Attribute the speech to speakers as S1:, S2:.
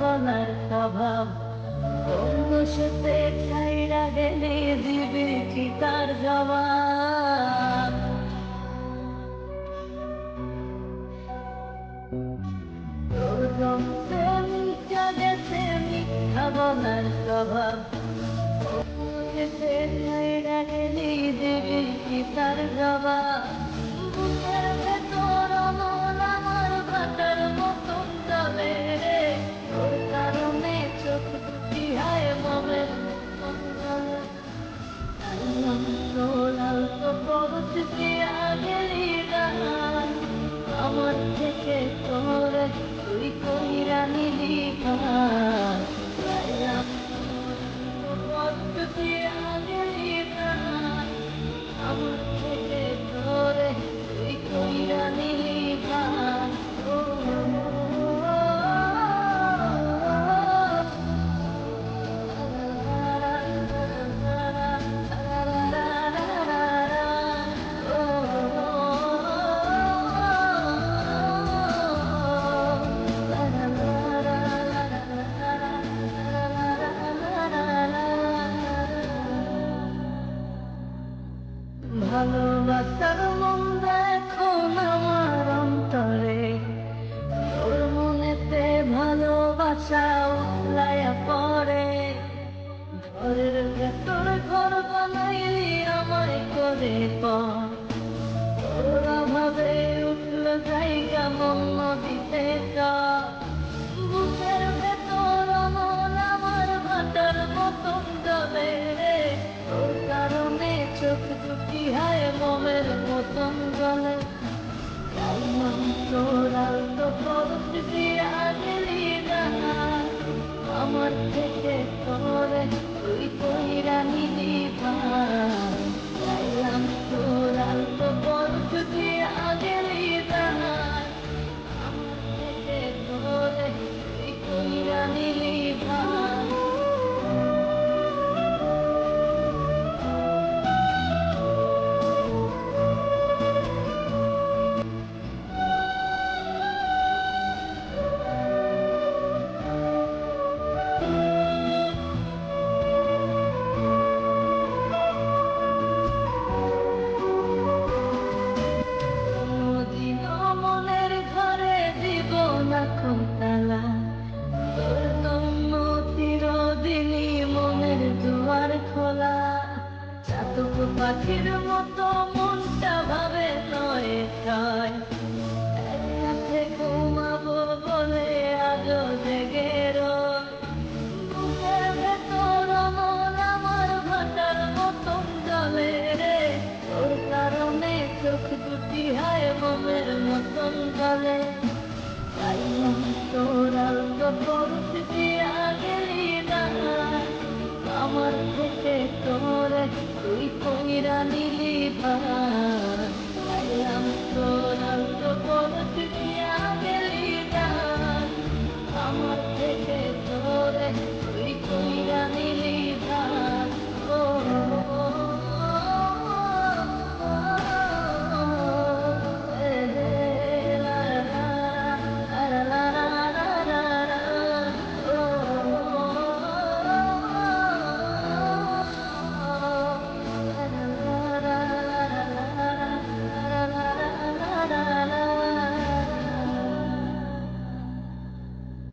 S1: বলার স্বভাব, অন্য সাথে ছাইরা গেলে দিবি কি তার জবাব? তোর রক্তে মিশা গেছে মিথ্যা বলার স্বভাব, ছাইরা গেলে দিবি কি তার জবাব? বুকের ভেতর অমন আমার ভাটার মতন চলে রে, তোর কারণে চোখ দুটি হায় মমের মতন জ্বলে। তোর আলতো পথ দিয়া গেলি গান, আমার থেকে তোরে তুই কইরা নিলি গান। পথ দিয়া গেলি গান, আমার থেকে তোরে তুই কইরা নিলি গান। ও ভালোবাসার মন্দ এখন আমার অন্তরে, তোর মনেতে ভালোবাসা উতলাইয়া পড়ে। ঘরের ভেতর ঘর বানাইলি আমায় করে পর, তোর অভাবে উঠল জায়গা মন নদীতে চর। বুকের ভেতর অমন আমার ভাটার মতন জ্বলে রে, তোর কারণে চোখ দুটি হায় মোমের মতন জ্বলে। তোর আলতো পথ দিয়া গেলি গান, আমার থেকে তোরে তুই কইরা নিলি ভান। চাইলাম তোর আলতো পথ দিয়া গেলি গান, আমার থেকে তোরে তুই কইরা নিলি ভান। মনের ঘরে দিব না তালা, তোর জন্য চিরদিনই মনের দুয়ার খোলা। চাতক পাখির মতো মনটা ভাবে নয় ছয়, একসাথে ঘুমাবো বলে আজও জেগে রয়। বুকের ভেতর অমন আমার ভাটার মতন জ্বলে রে, তোর কারণে চোখ দুটি হায় মোমের মতন জ্বলে। চাইলাম তোর আলতো পথ দিয়া গেলি গান, আমার থেকে তোরে তুই কইরা নিলি ভান।